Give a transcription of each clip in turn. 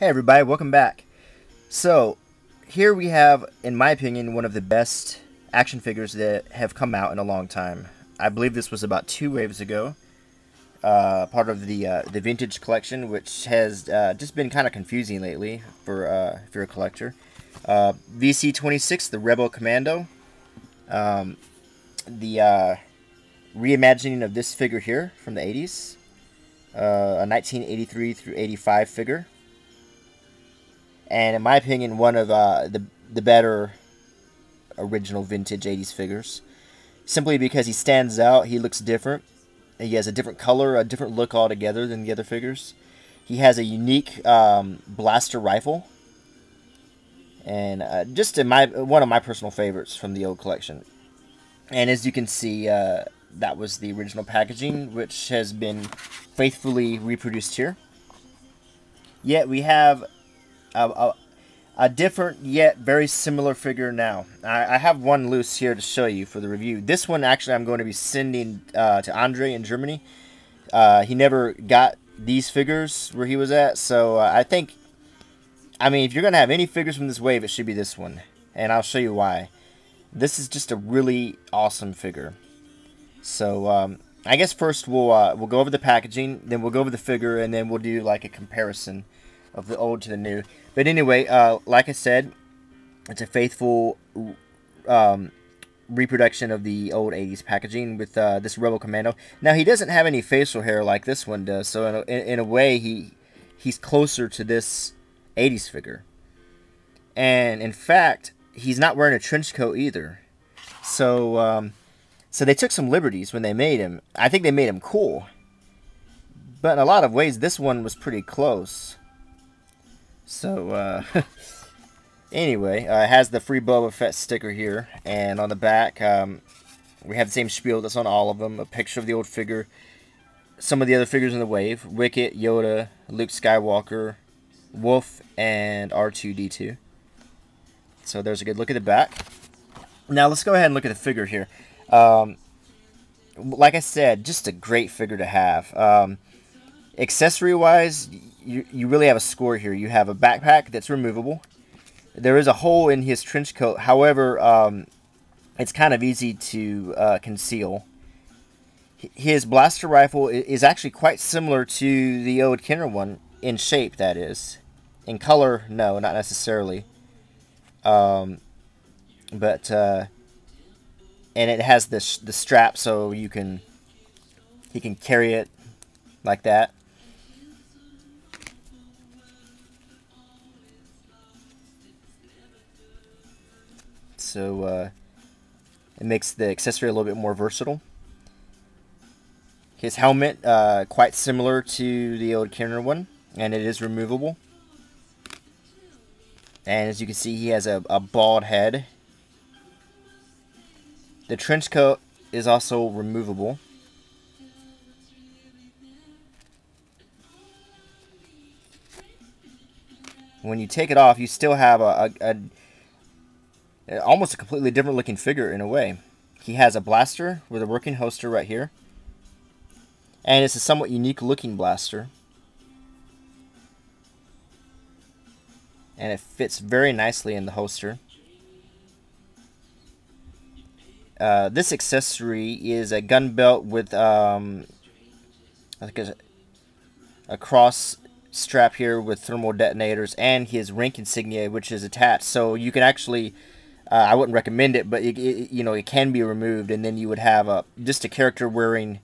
Hey everybody, welcome back. So, here we have, in my opinion, one of the best action figures that have come out in a long time. I believe this was about 2 waves ago, part of the vintage collection, which has just been kind of confusing lately for if you're a collector. VC26, the Rebel Commando, the reimagining of this figure here from the 80s, a 1983 through 85 figure. And in my opinion, one of the better original vintage 80s figures. Simply because he stands out, he looks different. He has a different color, a different look altogether than the other figures. He has a unique blaster rifle. And just one of my personal favorites from the old collection. And as you can see, that was the original packaging, which has been faithfully reproduced here. Yet we have a different yet very similar figure now. I have one loose here to show you for the review. This one actually I'm going to be sending to Andre in Germany. He never got these figures where he was at, so I mean, if you're going to have any figures from this wave, it should be this one. And I'll show you why. This is just a really awesome figure. So I guess first we'll go over the packaging, then we'll go over the figure, and then we'll do like a comparison of the old to the new. But anyway, like I said, it's a faithful reproduction of the old 80s packaging with this Rebel Commando. Now, he doesn't have any facial hair like this one does, so in a way, he's closer to this 80s figure. And in fact, he's not wearing a trench coat either. So, so they took some liberties when they made him. I think they made him cool. But in a lot of ways, this one was pretty close. So, anyway, it has the free Boba Fett sticker here. And on the back, we have the same spiel that's on all of them. A picture of the old figure. Some of the other figures in the wave. Wicket, Yoda, Luke Skywalker, Wolf, and R2-D2. So there's a good look at the back. Now, let's go ahead and look at the figure here. Like I said, just a great figure to have. Accessory-wise, you really have a score here. You have a backpack that's removable. There is a hole in his trench coat. However, it's kind of easy to conceal. His blaster rifle is actually quite similar to the old Kenner one, in shape, that is. In color, no, not necessarily. And it has the strap, so he can carry it like that. So it makes the accessory a little bit more versatile. His helmet, quite similar to the old Kenner one, and it is removable. And as you can see, he has a bald head. The trench coat is also removable. When you take it off, you still have almost a completely different looking figure in a way. He has a blaster with a working holster right here. And it's a somewhat unique looking blaster. And it fits very nicely in the holster. This accessory is a gun belt with I think a cross strap here with thermal detonators and his rank insignia, which is attached. So you can actually, I wouldn't recommend it, but it can be removed, and then you would have just a character wearing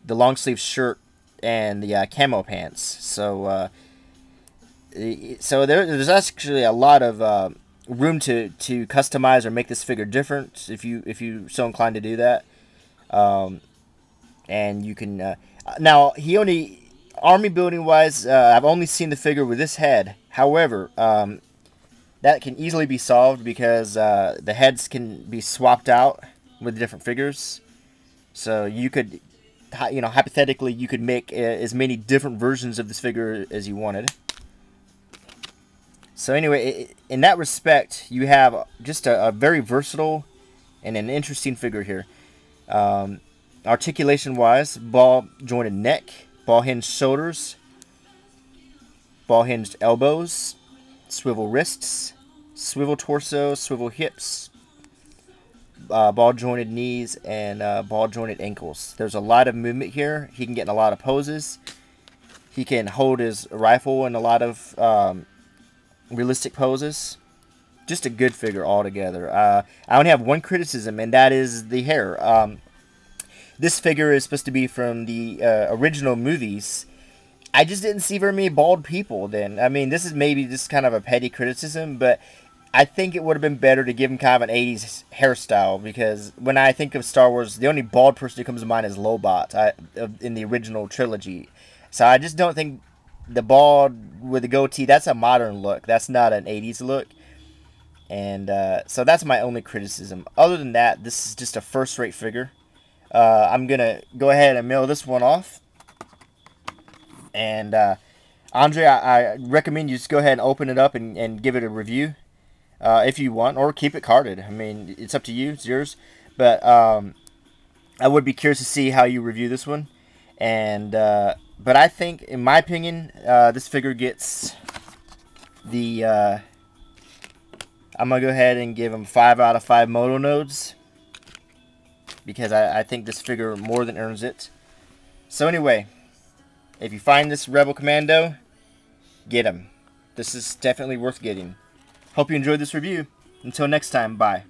the long sleeve shirt and the camo pants. So there's actually a lot of room to customize or make this figure different if you so inclined to do that. And you can now, he only army building wise, I've only seen the figure with this head. However, that can easily be solved because the heads can be swapped out with different figures. So you could, hypothetically, you could make as many different versions of this figure as you wanted. So anyway, in that respect, you have just a very versatile and an interesting figure here. Articulation-wise, ball jointed neck, ball hinged shoulders, ball-hinged elbows, swivel wrists, swivel torso, swivel hips, ball-jointed knees, and ball-jointed ankles. There's a lot of movement here. He can get in a lot of poses. He can hold his rifle in a lot of realistic poses. Just a good figure altogether. I only have one criticism, and that is the hair. This figure is supposed to be from the original movies. I just didn't see very many bald people then. I mean, this is maybe just kind of a petty criticism, but I think it would have been better to give him kind of an 80s hairstyle, because when I think of Star Wars, the only bald person who comes to mind is Lobot in the original trilogy. So I just don't think the bald with the goatee, that's a modern look. That's not an 80s look. And so that's my only criticism. Other than that, this is just a first-rate figure. I'm going to go ahead and mail this one off. And Andre, I recommend you just go ahead and open it up and give it a review if you want, or keep it carded. I mean, it's up to you. It's yours. But I would be curious to see how you review this one. And but I think, in my opinion, this figure gets the... I'm going to go ahead and give him 5 out of 5 moto nodes, because I think this figure more than earns it. So anyway, if you find this Rebel Commando, get him. This is definitely worth getting. Hope you enjoyed this review. Until next time, bye.